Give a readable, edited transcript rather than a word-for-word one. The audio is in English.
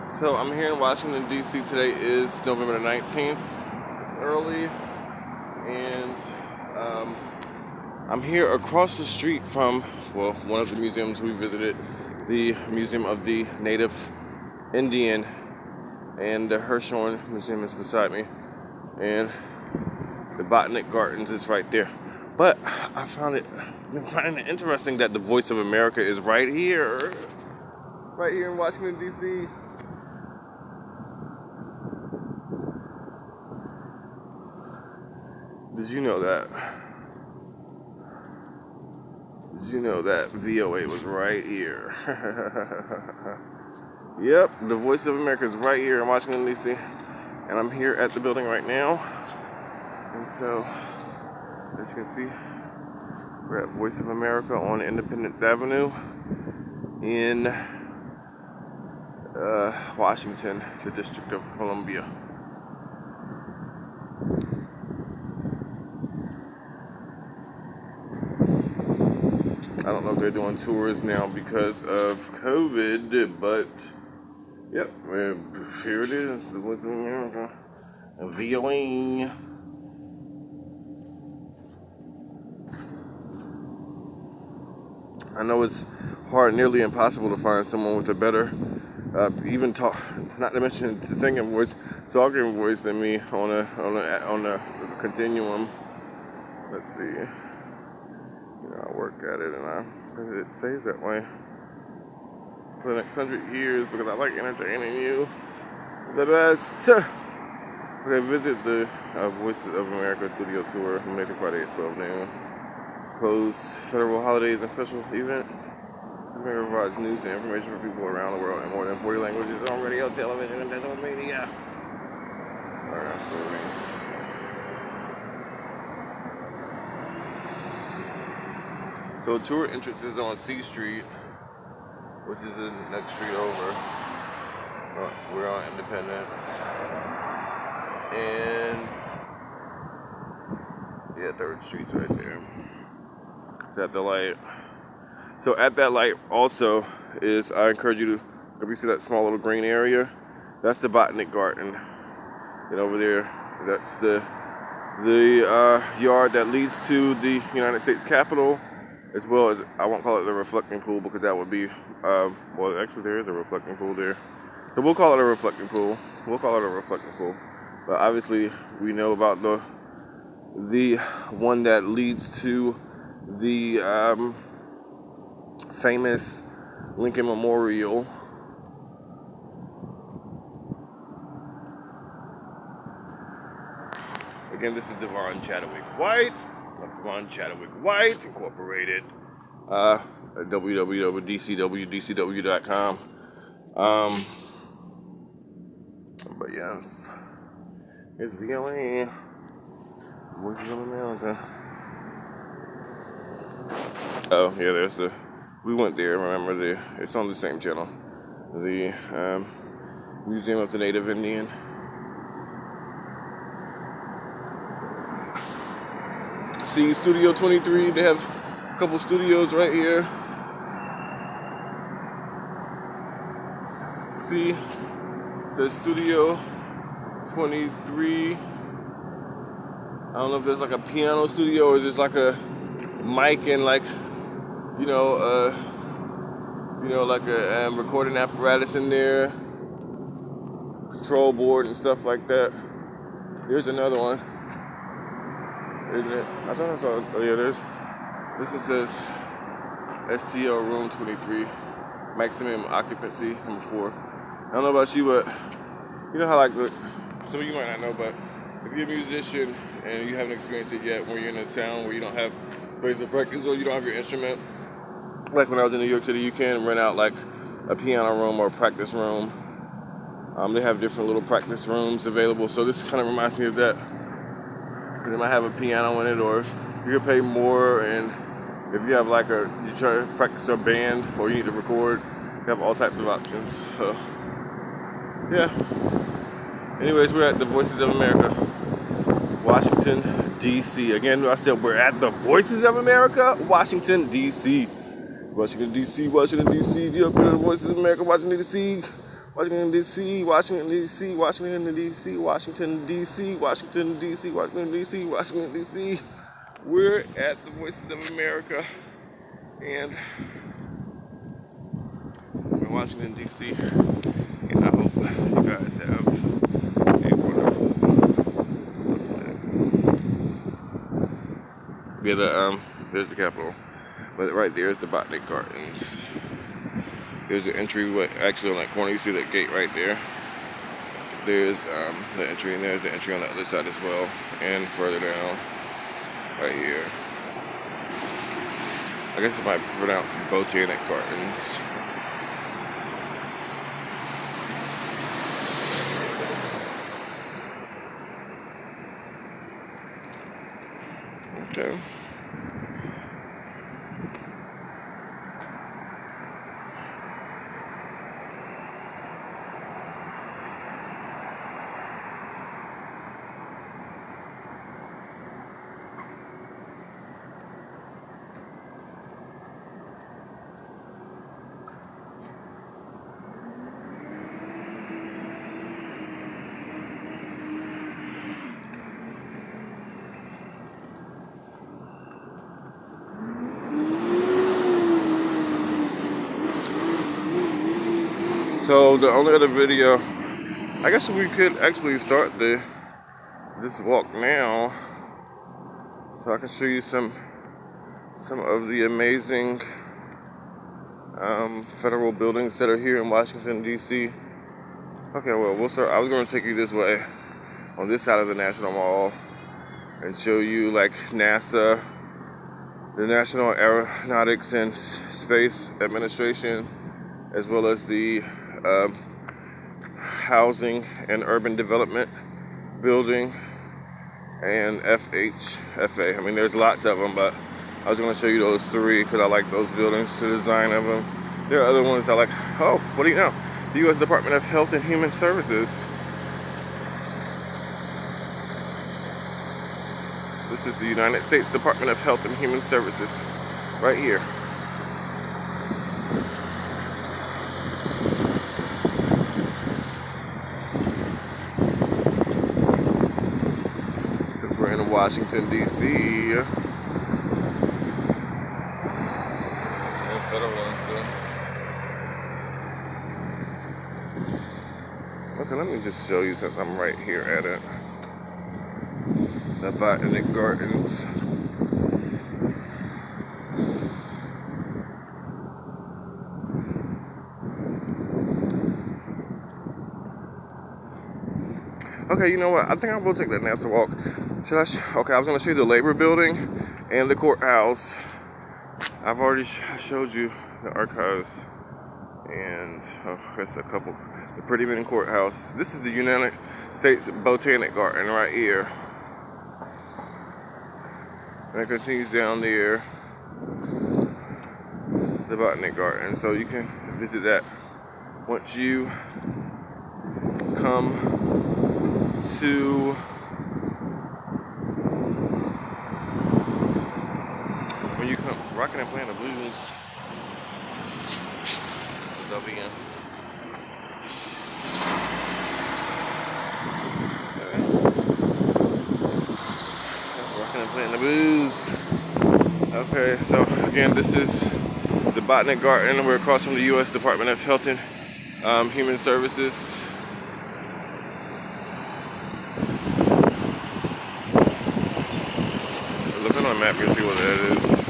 So I'm here in Washington, D.C. Today is November the 19th. It's early, and I'm here across the street from, one of the museums we visited, the Museum of the Native Indian, and the Hirshhorn Museum is beside me, and the Botanic Gardens is right there. But I been finding it interesting that the Voice of America is right here in Washington, D.C. Did you know that? Did you know that VOA was right here? Yep, the Voice of America is right here in Washington, D.C. And I'm here at the building right now. And so, as you can see, we're at Voice of America on Independence Avenue in Washington, the District of Columbia. I don't know if they're doing tours now because of COVID, but yep, here it is, the Voice of America, VOA. I know it's nearly impossible to find someone with a better, not to mention the singing voice, talking voice than me on a continuum. Let's see. I work at it, and it stays that way for the next 100 years because I like entertaining you the best. Okay, visit the Voices of America studio tour Monday through Friday at 12 noon. Closed federal holidays and special events. This may provides news and information for people around the world in more than 40 languages on radio, television, and digital media. Alright, that's what I mean. So tour entrance is on C Street, which is the next street over. We're on Independence. And 3rd Street's right there. It's at the light. So at that light also is, I encourage you to, if you see that small little green area, that's the Botanic Garden. And over there, that's the yard that leads to the United States Capitol. As well as, I won't call it the reflecting pool because that would be, actually there is a reflecting pool there. So we'll call it a reflecting pool. But obviously, we know about the one that leads to the famous Lincoln Memorial. Again, this is Devon Chadwick White. Devon Chadwick White Incorporated, www.dcwdcw.com. But yes, it's VOA, Voices of America. Oh yeah, we went there. Remember, it's on the same channel, the Museum of the Native Indian. See Studio 23, they have a couple studios right here. See, it says Studio 23. I don't know if there's like a piano studio or is this like a mic and like like a recording apparatus in there, control board and stuff like that. Here's another one. Isn't it? I thought I saw. Oh yeah, this says STL room 23, maximum occupancy number 4. I don't know about you, but you know how some of you might not know, but if you're a musician and you haven't experienced it yet, when you're in a town where you don't have space to practice or you don't have your instrument, like when I was in New York City, you can rent out like a piano room or a practice room. They have different little practice rooms available, so this kind of reminds me of that. They might have a piano in it, or you can pay more, and if you have you try to practice a band or you need to record, you have all types of options. So, yeah. Anyways, we're at the Voices of America, Washington, D.C. Again, I said we're at the Voices of America, Washington, D.C. Washington, D.C., Washington, D.C. The Voices of America, Washington, D.C. Washington D.C., Washington D.C., Washington D.C., Washington D.C., Washington D.C., Washington D.C., Washington D.C. We're at the Voices of America, and we're in Washington D.C. And I hope you guys have a wonderful. Yeah, there's the Capitol, but right there is the Botanic Gardens. There's an entryway, actually on that corner, you see that gate right there. There's the entry, and there's an entry on the other side as well, and further down, right here. I guess it might be pronounced Botanic Gardens. Okay. So the only other video, I guess we could actually start this walk now, so I can show you some of the amazing federal buildings that are here in Washington D.C. Okay, well we'll start. I was going to take you this way on this side of the National Mall and show you like NASA, the National Aeronautics and Space Administration, as well as the Housing and Urban Development Building, and FHFA. I mean, there's lots of them, but I was going to show you those three because I like those buildings, the design of them. There are other ones I like. Oh, what do you know? The U.S. Department of Health and Human Services. This is the United States Department of Health and Human Services, right here. We're in Washington, D.C. And federal ones, okay, let me just show you since I'm right here at it. The Botanic Gardens. Okay, you know what? I think I will take that NASA walk. Okay, I was going to show you the Labor Building and the courthouse. I've already showed you the archives and that's a couple. The Pretty Men Courthouse. This is the United States Botanic Garden right here. And it continues down there, the Botanic Garden. So you can visit that once you come to Rockin' and Playing the Blues. This will be in. Rockin' and Playing the Blues. Okay, so again, this is the Botanic Garden. We're across from the U.S. Department of Health and Human Services. Look on the map here, see what that is.